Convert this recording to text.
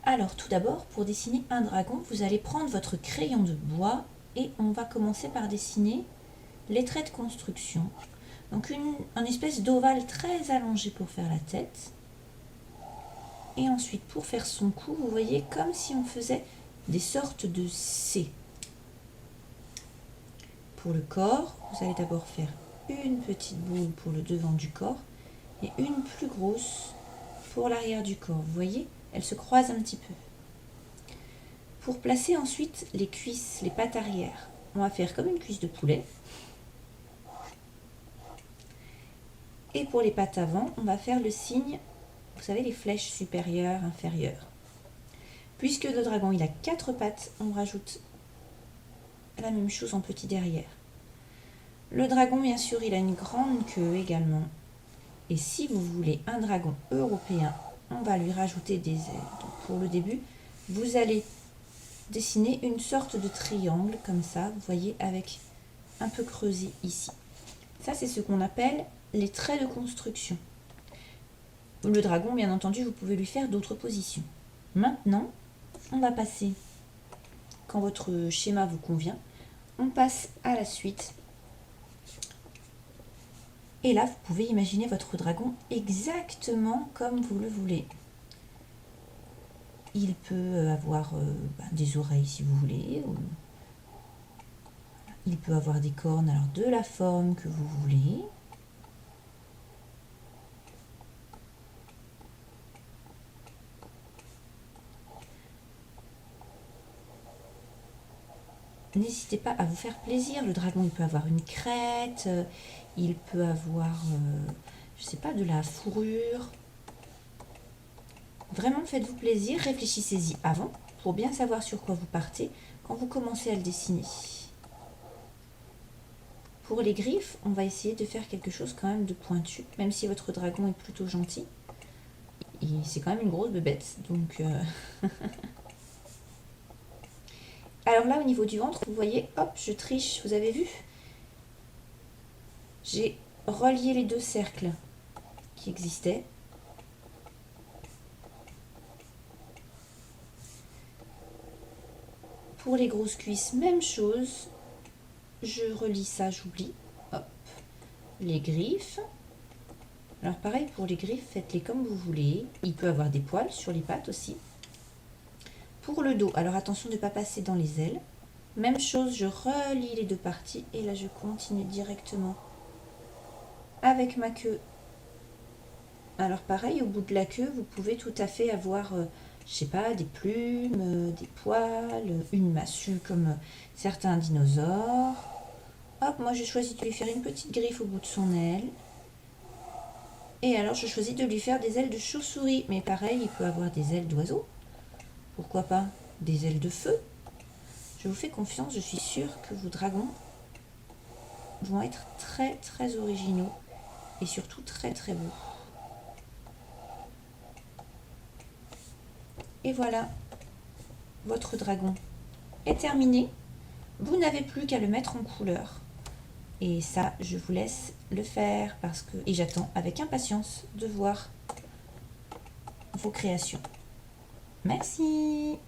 Alors tout d'abord, pour dessiner un dragon, vous allez prendre votre crayon de bois et on va commencer par dessiner les traits de construction. Donc un espèce d'ovale très allongé pour faire la tête. Et ensuite, pour faire son cou, vous voyez comme si on faisait des sortes de C. Pour le corps, vous allez d'abord faire une petite boule pour le devant du corps et une plus grosse pour l'arrière du corps. Vous voyez, elles se croisent un petit peu. Pour placer ensuite les cuisses, les pattes arrière, on va faire comme une cuisse de poulet. Et pour les pattes avant, on va faire le signe, vous savez, les flèches supérieures, inférieures. Puisque le dragon il a 4 pattes, on rajoute la même chose en petit derrière. Le dragon, bien sûr, il a une grande queue également. Et si vous voulez un dragon européen, on va lui rajouter des ailes. Donc pour le début, vous allez dessiner une sorte de triangle comme ça, vous voyez, avec un peu creusé ici. Ça, c'est ce qu'on appelle les traits de construction. Le dragon, bien entendu, vous pouvez lui faire d'autres positions. Maintenant, on va passer, quand votre schéma vous convient, on passe à la suite. Et là, vous pouvez imaginer votre dragon exactement comme vous le voulez. Il peut avoir des oreilles si vous voulez. Il peut avoir des cornes, alors de la forme que vous voulez. N'hésitez pas à vous faire plaisir. Le dragon, il peut avoir une crête, il peut avoir, je sais pas, de la fourrure. Vraiment, faites-vous plaisir, réfléchissez-y avant pour bien savoir sur quoi vous partez quand vous commencez à le dessiner. Pour les griffes, on va essayer de faire quelque chose quand même de pointu, même si votre dragon est plutôt gentil. Et c'est quand même une grosse bébête, donc... Alors là, au niveau du ventre, vous voyez, hop, je triche, vous avez vu? J'ai relié les deux cercles qui existaient. Pour les grosses cuisses, même chose. Je relie ça, j'oublie. Hop. Les griffes. Alors pareil, pour les griffes, faites-les comme vous voulez. Il peut avoir des poils sur les pattes aussi. Pour le dos, alors attention de ne pas passer dans les ailes. Même chose, je relie les deux parties et là je continue directement avec ma queue. Alors pareil, au bout de la queue, vous pouvez tout à fait avoir, je sais pas, des plumes, des poils, une massue comme certains dinosaures. Hop, moi j'ai choisi de lui faire une petite griffe au bout de son aile. Et alors je choisis de lui faire des ailes de chauve-souris. Mais pareil, il peut avoir des ailes d'oiseau. Pourquoi pas des ailes de feu? Je vous fais confiance, je suis sûre que vos dragons vont être très très originaux et surtout très très beaux. Et voilà, votre dragon est terminé. Vous n'avez plus qu'à le mettre en couleur. Et ça, je vous laisse le faire parce que... Et j'attends avec impatience de voir vos créations. Merci.